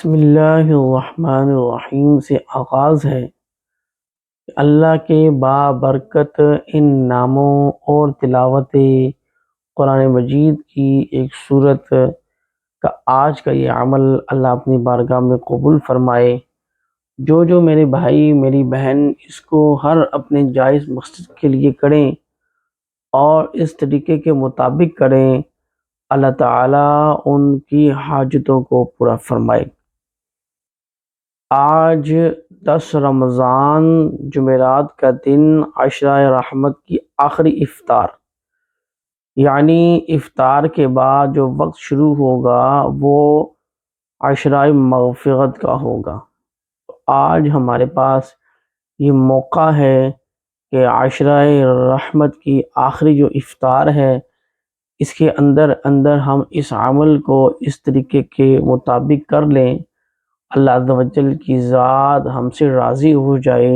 بسم اللہ الرحمن الرحیم سے آغاز ہے کہ اللہ کے بابرکت ان ناموں اور تلاوت قرآن مجید کی ایک صورت کا آج کا یہ عمل اللہ اپنی بارگاہ میں قبول فرمائے۔ جو میرے بھائی میری بہن اس کو ہر اپنے جائز مقصد کے لیے کریں اور اس طریقے کے مطابق کریں، اللہ تعالیٰ ان کی حاجتوں کو پورا فرمائے۔ آج 10 رمضان جمعرات کا دن عشرہ رحمت کی آخری افطار، یعنی افطار کے بعد جو وقت شروع ہوگا وہ عشرہ مغفرت کا ہوگا۔ آج ہمارے پاس یہ موقع ہے کہ عشرہ رحمت کی آخری جو افطار ہے اس کے اندر ہم اس عمل کو اس طریقے کے مطابق کر لیں، اللہ عز و جل کی ذات ہم سے راضی ہو جائے،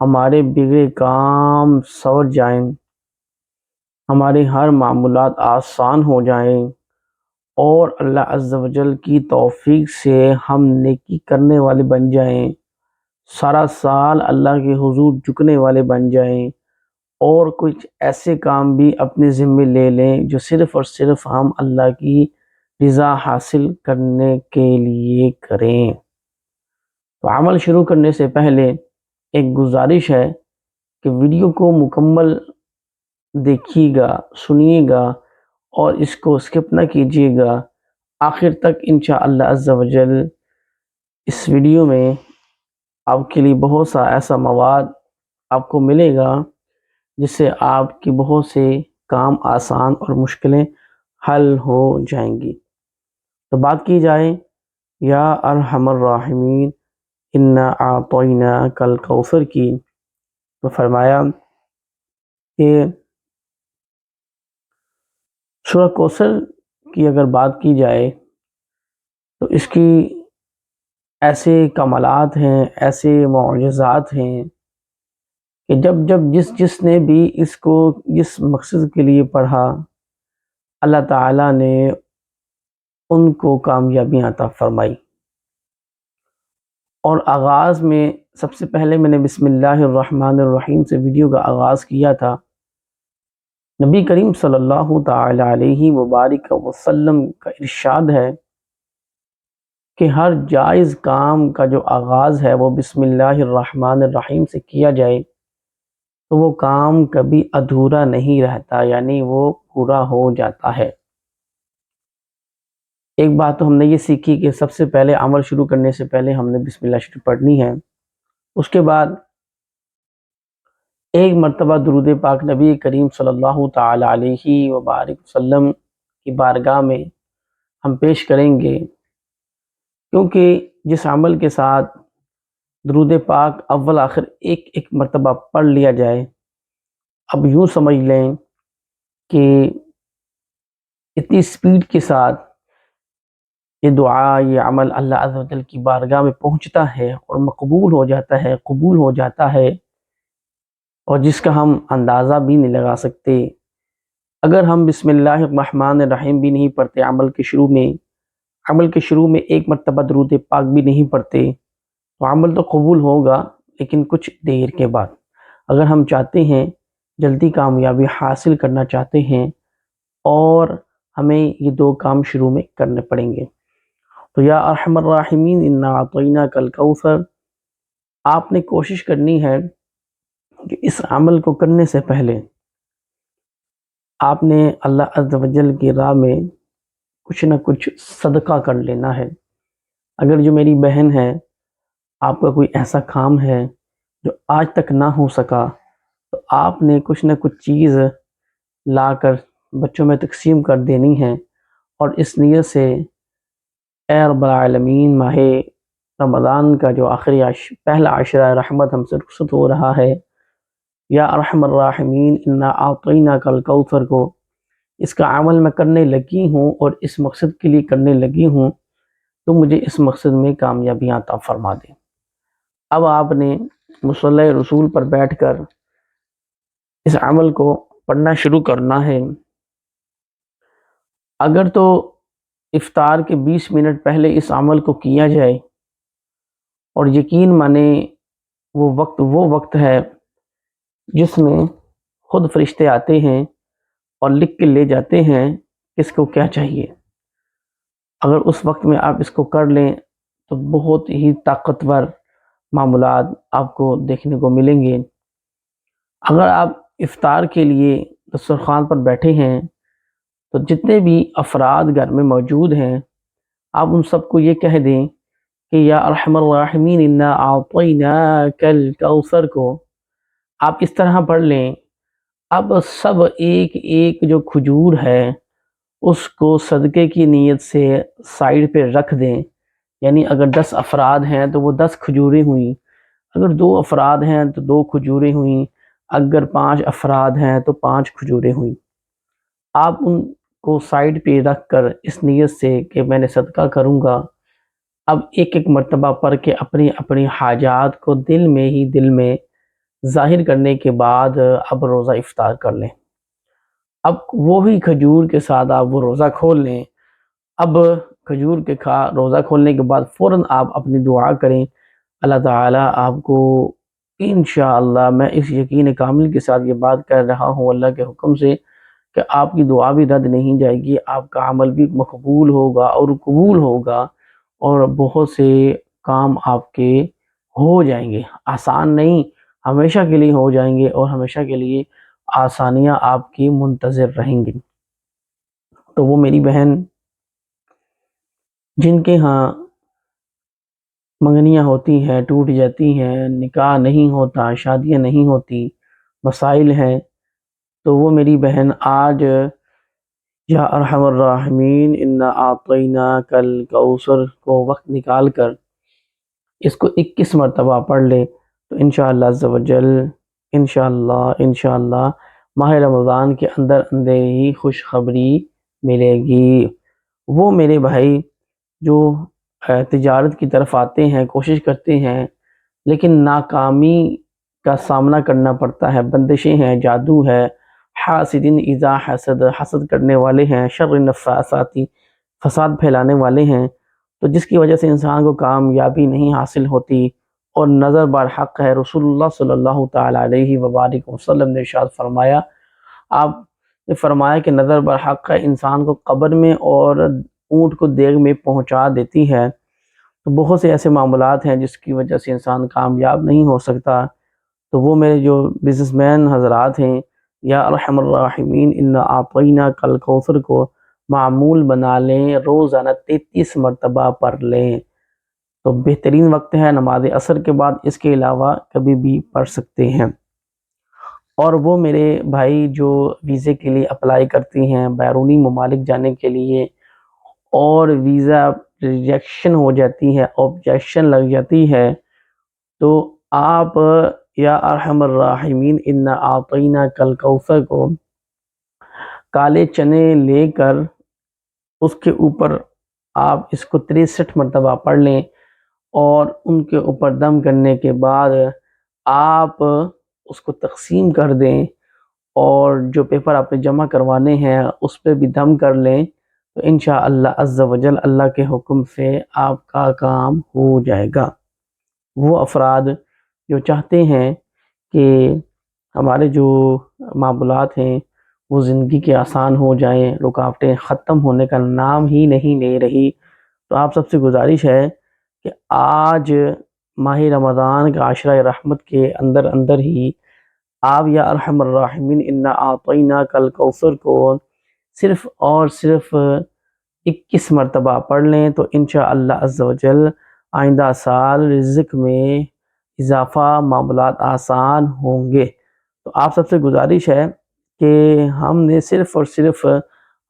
ہمارے بگڑے کام سنور جائیں، ہمارے ہر معمولات آسان ہو جائیں اور اللہ عز و جل کی توفیق سے ہم نیکی کرنے والے بن جائیں، سارا سال اللہ کے حضور جھکنے والے بن جائیں اور کچھ ایسے کام بھی اپنے ذمے لے لیں جو صرف اور صرف ہم اللہ کی رضا حاصل کرنے کے لیے کریں۔ تو عمل شروع کرنے سے پہلے ایک گزارش ہے کہ ویڈیو کو مکمل دیکھیے گا، سنیے گا اور اس کو سکپ نہ کیجیے گا، آخر تک انشاءاللہ عز و جل اس ویڈیو میں آپ کے لیے بہت سا ایسا مواد آپ کو ملے گا جس سے آپ کی بہت سے کام آسان اور مشکلیں حل ہو جائیں گی۔ تو بات کی جائے یا ارحم الراحمین انا اعطیناک الکوثر کی، تو فرمایا کہ سورہ کوثر کی اگر بات کی جائے تو اس کی ایسے کمالات ہیں، ایسے معجزات ہیں کہ جب جس نے بھی اس کو جس مقصد کے لیے پڑھا، اللہ تعالیٰ نے ان کو کامیابی عطا فرمائی۔ اور آغاز میں سب سے پہلے میں نے بسم اللہ الرحمن الرحیم سے ویڈیو کا آغاز کیا تھا۔ نبی کریم صلی اللہ تعالی علیہ وبارک وسلم کا ارشاد ہے کہ ہر جائز کام کا جو آغاز ہے وہ بسم اللہ الرحمن الرحیم سے کیا جائے تو وہ کام کبھی ادھورا نہیں رہتا، یعنی وہ پورا ہو جاتا ہے۔ ایک بات تو ہم نے یہ سیکھی کہ سب سے پہلے عمل شروع کرنے سے پہلے ہم نے بسم اللہ شریف پڑھنی ہے، اس کے بعد ایک مرتبہ درود پاک نبی کریم صلی اللہ تعالی علیہ وبارک وسلم کی بارگاہ میں ہم پیش کریں گے، کیونکہ جس عمل کے ساتھ درود پاک اول آخر ایک مرتبہ پڑھ لیا جائے، اب یوں سمجھ لیں کہ اتنی سپیڈ کے ساتھ یہ دعا، یہ عمل اللہ عز و جل کی بارگاہ میں پہنچتا ہے اور مقبول ہو جاتا ہے، قبول ہو جاتا ہے، اور جس کا ہم اندازہ بھی نہیں لگا سکتے۔ اگر ہم بسم اللہ الرحمن الرحیم بھی نہیں پڑھتے عمل کے شروع میں ایک مرتبہ درود پاک بھی نہیں پڑھتے تو عمل تو قبول ہوگا، لیکن کچھ دیر کے بعد۔ اگر ہم چاہتے ہیں جلدی کامیابی حاصل کرنا چاہتے ہیں اور ہمیں یہ دو کام شروع میں کرنے پڑیں گے، تو یا ارحم الراحمین انا اعطیناک الکوثر، آپ نے کوشش کرنی ہے کہ اس عمل کو کرنے سے پہلے آپ نے اللہ عز و جل کی راہ میں کچھ نہ کچھ صدقہ کر لینا ہے۔ اگر جو میری بہن ہے، آپ کا کوئی ایسا کام ہے جو آج تک نہ ہو سکا تو آپ نے کچھ نہ کچھ چیز لا کر بچوں میں تقسیم کر دینی ہے، اور اس نیت سے اے رب العالمین ماہ رمضان کا جو آخری پہلا عشرہ رحمت ہم سے رخصت ہو رہا ہے، یا ارحم الراحمین انا اعطیناک الکوثر کو اس کا عمل میں کرنے لگی ہوں اور اس مقصد کے لیے کرنے لگی ہوں، تو مجھے اس مقصد میں کامیابی عطا فرما دے۔ اب آپ نے مصلی رسول پر بیٹھ کر اس عمل کو پڑھنا شروع کرنا ہے۔ اگر تو افطار کے 20 منٹ پہلے اس عمل کو کیا جائے، اور یقین مانے وہ وقت ہے جس میں خود فرشتے آتے ہیں اور لکھ کے لے جاتے ہیں کس کو کیا چاہیے۔ اگر اس وقت میں آپ اس کو کر لیں تو بہت ہی طاقتور معاملات آپ کو دیکھنے کو ملیں گے۔ اگر آپ افطار کے لیے دسترخوان پر بیٹھے ہیں تو جتنے بھی افراد گھر میں موجود ہیں آپ ان سب کو یہ کہہ دیں کہ یا ارحم الراحمین انا اعطیناک الکوثر کو آپ اس طرح پڑھ لیں۔ اب سب ایک ایک جو کھجور ہے اس کو صدقے کی نیت سے سائیڈ پہ رکھ دیں، یعنی اگر 10 افراد ہیں تو وہ 10 کھجوریں ہوئیں، اگر 2 افراد ہیں تو 2 کھجوریں ہوئیں، اگر 5 افراد ہیں تو 5 کھجوریں ہوئیں۔ آپ ان کو سائیڈ پہ رکھ کر اس نیت سے کہ میں نے صدقہ کروں گا، اب ایک ایک مرتبہ پڑھ کے اپنی اپنی حاجات کو دل میں ظاہر کرنے کے بعد اب روزہ افطار کر لیں۔ اب وہی کھجور کے ساتھ آپ وہ روزہ کھول لیں۔ اب کھجور کے روزہ کھولنے کے بعد فوراً آپ اپنی دعا کریں، اللہ تعالیٰ آپ کو انشاءاللہ، میں اس یقین کامل کے ساتھ یہ بات کر رہا ہوں اللہ کے حکم سے، کہ آپ کی دعا بھی رد نہیں جائے گی، آپ کا عمل بھی مقبول ہوگا اور قبول ہوگا، اور بہت سے کام آپ کے ہو جائیں گے۔ آسان نہیں، ہمیشہ کے لیے ہو جائیں گے، اور ہمیشہ کے لیے آسانیاں آپ کی منتظر رہیں گی۔ تو وہ میری بہن جن کے ہاں منگنیاں ہوتی ہیں، ٹوٹ جاتی ہیں، نکاح نہیں ہوتا، شادیاں نہیں ہوتی، مسائل ہیں، تو وہ میری بہن آج یا ارحم الراحمین انا اعطیناک الکوثر کو وقت نکال کر اس کو 21 مرتبہ پڑھ لے تو انشاءاللہ عز و جل انشاءاللہ ماہ رمضان کے اندر ہی خوشخبری ملے گی۔ وہ میرے بھائی جو تجارت کی طرف آتے ہیں، کوشش کرتے ہیں، لیکن ناکامی کا سامنا کرنا پڑتا ہے، بندشیں ہیں، جادو ہے، حاسدین اذا حسد، حسد کرنے والے ہیں، شر النفاثاتی، فساد پھیلانے والے ہیں، تو جس کی وجہ سے انسان کو کامیابی نہیں حاصل ہوتی، اور نظر بر حق ہے۔ رسول اللہ صلی اللہ تعالیٰ علیہ وآلہ وسلم نے ارشاد فرمایا، آپ نے فرمایا کہ نظر بر حق ہے انسان کو قبر میں اور اونٹ کو دیگ میں پہنچا دیتی ہے۔ تو بہت سے ایسے معاملات ہیں جس کی وجہ سے انسان کامیاب نہیں ہو سکتا۔ تو وہ میرے جو بزنس مین حضرات ہیں، یا ارحم الراحمین انا اعطیناک الکوثر کو معمول بنا لیں، روزانہ 33 مرتبہ پڑھ لیں، تو بہترین وقت ہے نماز عصر کے بعد، اس کے علاوہ کبھی بھی پڑھ سکتے ہیں۔ اور وہ میرے بھائی جو ویزے کے لیے اپلائی کرتی ہیں بیرونی ممالک جانے کے لیے، اور ویزا ریجیکشن ہو جاتی ہے، آبجیکشن لگ جاتی ہے، تو آپ یا ارحم الراحمین انا اعطیناک الکوثر کو کالے چنے لے کر اس کے اوپر آپ اس کو 63 مرتبہ پڑھ لیں، اور ان کے اوپر دم کرنے کے بعد آپ اس کو تقسیم کر دیں، اور جو پیپر آپ نے جمع کروانے ہیں اس پہ بھی دم کر لیں، تو انشاءاللہ عز و جل اللہ کے حکم سے آپ کا کام ہو جائے گا۔ وہ افراد جو چاہتے ہیں کہ ہمارے جو معاملات ہیں وہ زندگی کے آسان ہو جائیں، رکاوٹیں ختم ہونے کا نام ہی نہیں لے رہی، تو آپ سب سے گزارش ہے کہ آج ماہ رمضان کا عشرہ رحمت کے اندر ہی آپ یا ارحم الراحمین انا اعطیناک الکوثر کو صرف اور صرف 21 مرتبہ پڑھ لیں، تو انشاءاللہ عز و جل آئندہ سال رزق میں اضافہ، معاملات آسان ہوں گے۔ تو آپ سب سے گزارش ہے کہ ہم نے صرف اور صرف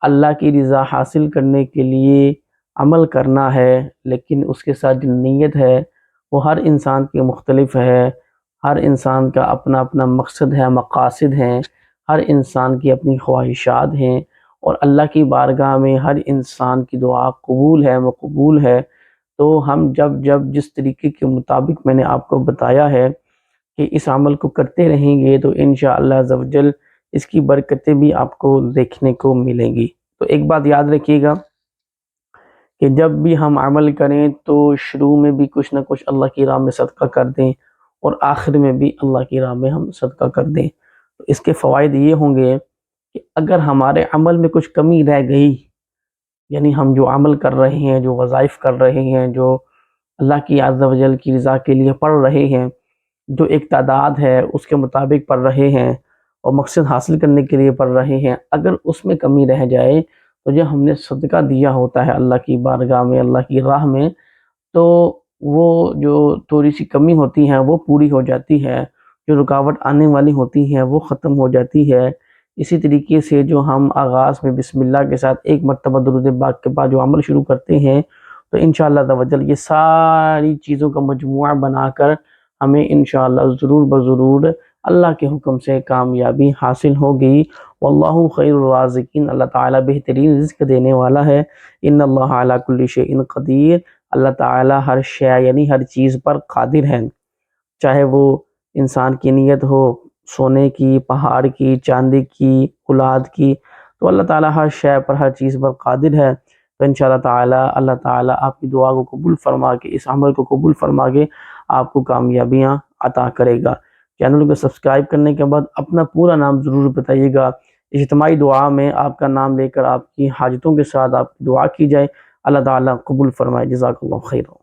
اللہ کی رضا حاصل کرنے کے لیے عمل کرنا ہے، لیکن اس کے ساتھ جو نیت ہے وہ ہر انسان کی مختلف ہے، ہر انسان کا اپنا اپنا مقصد ہے، مقاصد ہیں، ہر انسان کی اپنی خواہشات ہیں، اور اللہ کی بارگاہ میں ہر انسان کی دعا قبول ہے، مقبول ہے۔ تو ہم جب جس طریقے کے مطابق میں نے آپ کو بتایا ہے کہ اس عمل کو کرتے رہیں گے تو انشاءاللہ عز و جل اس کی برکتیں بھی آپ کو دیکھنے کو ملیں گی۔ تو ایک بات یاد رکھیے گا کہ جب بھی ہم عمل کریں تو شروع میں بھی کچھ نہ کچھ اللہ کی راہ میں صدقہ کر دیں اور آخر میں بھی اللہ کی راہ میں ہم صدقہ کر دیں۔ تو اس کے فوائد یہ ہوں گے کہ اگر ہمارے عمل میں کچھ کمی رہ گئی، یعنی ہم جو عمل کر رہے ہیں، جو وظائف کر رہے ہیں، جو اللہ کی عز و جل کی رضا کے لیے پڑھ رہے ہیں، جو ایک تعداد ہے اس کے مطابق پڑھ رہے ہیں اور مقصد حاصل کرنے کے لیے پڑھ رہے ہیں، اگر اس میں کمی رہ جائے تو جو ہم نے صدقہ دیا ہوتا ہے اللہ کی بارگاہ میں، اللہ کی راہ میں، تو وہ جو تھوڑی سی کمی ہوتی ہے وہ پوری ہو جاتی ہے، جو رکاوٹ آنے والی ہوتی ہے وہ ختم ہو جاتی ہے۔ اسی طریقے سے جو ہم آغاز میں بسم اللہ کے ساتھ ایک مرتبہ درود پاک کے بعد جو عمل شروع کرتے ہیں، تو انشاءاللہ تعالی یہ ساری چیزوں کا مجموعہ بنا کر ہمیں انشاءاللہ ضرور بضرور اللہ کے حکم سے کامیابی حاصل ہوگی۔ واللہ خیر الرازقین، اللہ تعالیٰ بہترین رزق دینے والا ہے۔ ان اللہ علی کل شیء قدیر، اللہ تعالیٰ ہر شے یعنی ہر چیز پر قادر ہے، چاہے وہ انسان کی نیت ہو سونے کی، پہاڑ کی، چاندی کی، اولاد کی، تو اللہ تعالیٰ ہر شے پر، ہر چیز پر قادر ہے۔ تو انشاءاللہ تعالیٰ اللہ تعالیٰ آپ کی دعا کو قبول فرما کے، اس عمل کو قبول فرما کے آپ کو کامیابیاں عطا کرے گا۔ چینل کو سبسکرائب کرنے کے بعد اپنا پورا نام ضرور بتائیے گا، اجتماعی دعا میں آپ کا نام لے کر آپ کی حاجتوں کے ساتھ آپ کی دعا کی جائے، اللہ تعالیٰ قبول فرمائے۔ جزاک اللہ خیر۔